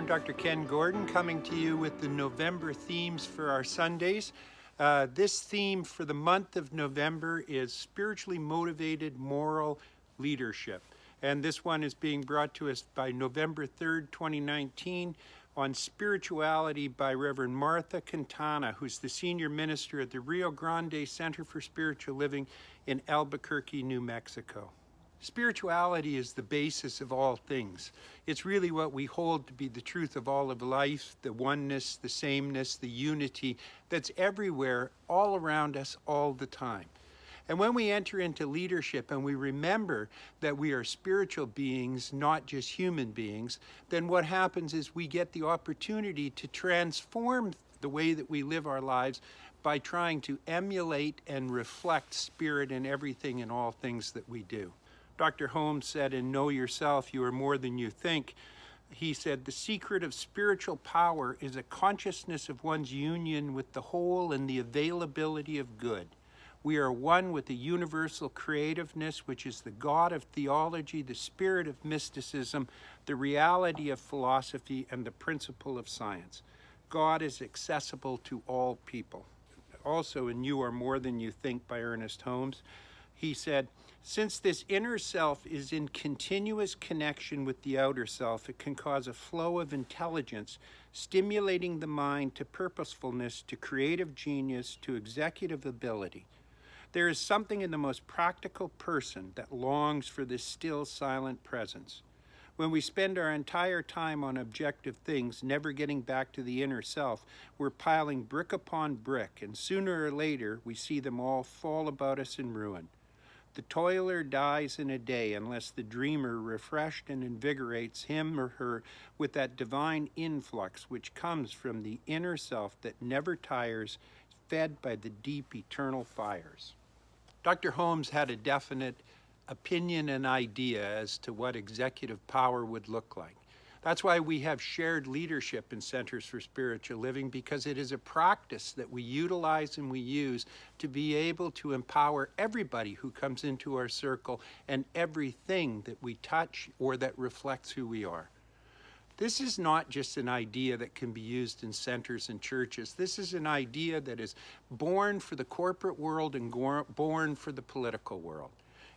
Reverend Dr. Ken Gordon coming to you with the November themes for our Sundays. This theme for the month of November is spiritually motivated moral leadership. And this one is being brought to us by November 3rd, 2019 on spirituality by Reverend Martha Quintana, who's the senior minister at the Rio Grande Center for Spiritual Living in Albuquerque, New Mexico. Spirituality is the basis of all things. It's really what we hold to be the truth of all of life, the oneness, the sameness, the unity that's everywhere, all around us, all the time. And when we enter into leadership and we remember that we are spiritual beings, not just human beings, then what happens is we get the opportunity to transform the way that we live our lives by trying to emulate and reflect spirit in everything and all things that we do. Dr. Holmes said in Know Yourself, You Are More Than You Think, he said, the secret of spiritual power is a consciousness of one's union with the whole and the availability of good. We are one with the universal creativeness, which is the God of theology, the spirit of mysticism, the reality of philosophy, and the principle of science. God is accessible to all people. Also in You Are More Than You Think by Ernest Holmes, he said, since this inner self is in continuous connection with the outer self, it can cause a flow of intelligence, stimulating the mind to purposefulness, to creative genius, to executive ability. There is something in the most practical person that longs for this still, silent presence. When we spend our entire time on objective things, never getting back to the inner self, we're piling brick upon brick, and sooner or later we see them all fall about us in ruin. The toiler dies in a day unless the dreamer refreshed and invigorates him or her with that divine influx which comes from the inner self that never tires, fed by the deep eternal fires. Dr. Holmes had a definite opinion and idea as to what executive power would look like. That's why we have shared leadership in Centers for Spiritual Living, because it is a practice that we utilize and we use to be able to empower everybody who comes into our circle and everything that we touch or that reflects who we are. This is not just an idea that can be used in centers and churches. This is an idea that is born for the corporate world and born for the political world.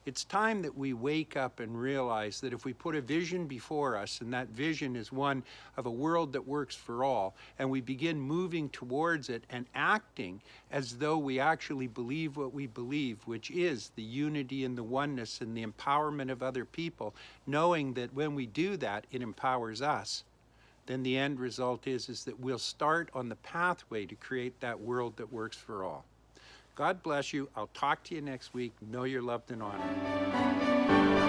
It's time that we wake up and realize that if we put a vision before us, and that vision is one of a world that works for all, and we begin moving towards it and acting as though we actually believe what we believe, which is the unity and the oneness and the empowerment of other people, knowing that when we do that, it empowers us, then the end result is that we'll start on the pathway to create that world that works for all. God bless you. I'll talk to you next week. Know you're loved and honored.